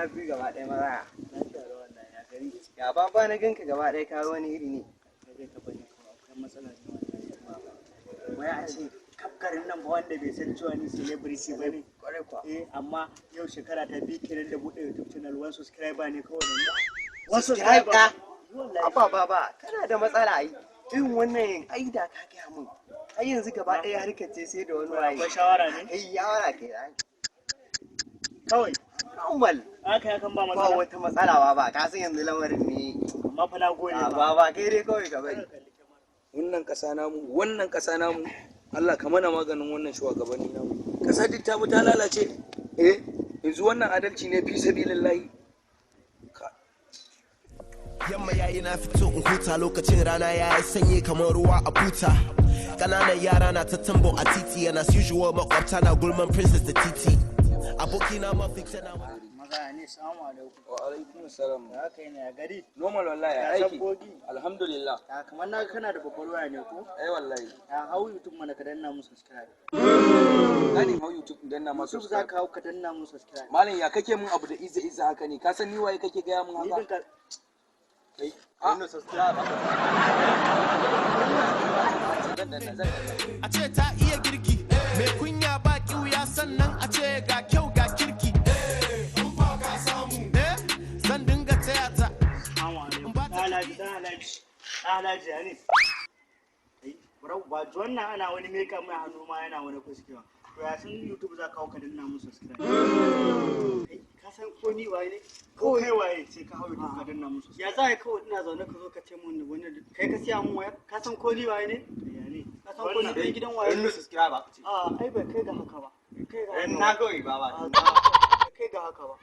kwana biyu gaba ɗaya maza. Lafiya da wannan ya gari. Ya baba na ganka gaba ɗaya ka wani iri ne. Kai ka bani kuma akwai matsala ne wannan. Wai a ce kafkarin nan ba wanda bai san cewa ni celebrity ba ne. Kwarai kuwa. Amma yau shekara ta biyu kenan da buɗe YouTube channel 1 subscriber ne kawai da ni. 1 subscriber? Abba baba kana da matsala ai. Irin wannan ai da ka gaya mun. Ai yanzu gaba ɗaya harkar ce sai da wani waye. Akwai shawara ne? Ai shawara ke ai. Kawai. Normal. Haka ya kan ba matsala. Ba wata matsala ba ka san yanzu lamarin ne. Amma fa na gode ba. Baba kai dai kawai ka bari. Wannan ƙasa namu Allah ka mana maganin wannan shugabanni namu. Ƙasa duk ta ta lalace. Yanzu wannan adalci ne fi sabilillahi. Yamma yayi na fito in huta lokacin rana yayi sanyi kamar ruwa a buta. Kananan yara na ta tambo a titi and as usual makwabta na gulman princess da titi. Abokina mafiksha na Maza ne, salamu alaikum. Wa alaikum salam. Ya kai ne ya gari. Normal wallahi Ya aiki. sabbogi. Alhamdulillah. Ya kamar na kana da babbar waya ne ko? Wallahi. Ya hau YouTube mana ka danna mu subscribe. Gani hau YouTube dan na masu. YouTube za ka hau ka danna mu subscribe. Malam ya kake mun abu da izza haka ne? Ka san ni waye kake gaya mun Ni haka? din ka Kai. Wannan subscribe. a ce ta iya girki mai kunya ba kiuya sannan a ce ga kyau ga kirki zan dinga taya ta Alhaji ya ne. Ba ji wannan ana wani meka mai hannu ma yana wani kuskewa. To ya san YouTube za ka hau ka danna mu subscribe. Ka san ko ni waye ne? Ko kai waye sai ka hau YouTube ka danna mu subscribe. Ya za ka kawai ina zaune ka zo ka ce mun wani kai ka siya mun waya? Ka san ko ni waye ne? Ka san ko ni ɗan gidan waye? Wannan subscribe ba. Ai bai kai ga haka ba. Kai ga haka ba. Na kawai baba. Kai ga haka ba.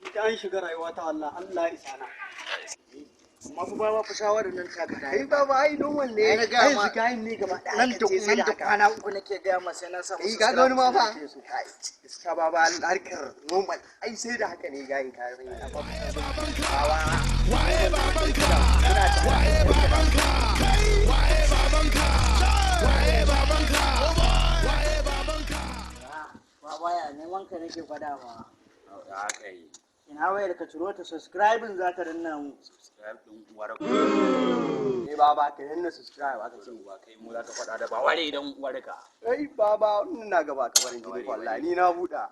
Ita an shiga rayuwa ta Allah, Allah isa na. Amma fa ba fa shawarar nan ta kada. Kai baba ai don wanne Ai na ga ma shiga yin ne gaba ɗaya. nan da kwana uku nake ga ma sai na samu. Ga wani ma fa. Iska baba harkar normal. Ai sai da haka ne gayin ka rai. waye babanka waye babanka waye babanka waye babanka waye babanka Baba ya neman ka nake gwada ma. Haka yi. Ina wayar ka ciro ta subscribing za ka danna mu. Subscribe din uwar Eh baba ka yanna subscribe aka ce. ba kai mu za ka faɗa da ba ware idan uwarka. Ai baba wannan na gaba ka barin jini wallahi ni na buɗa.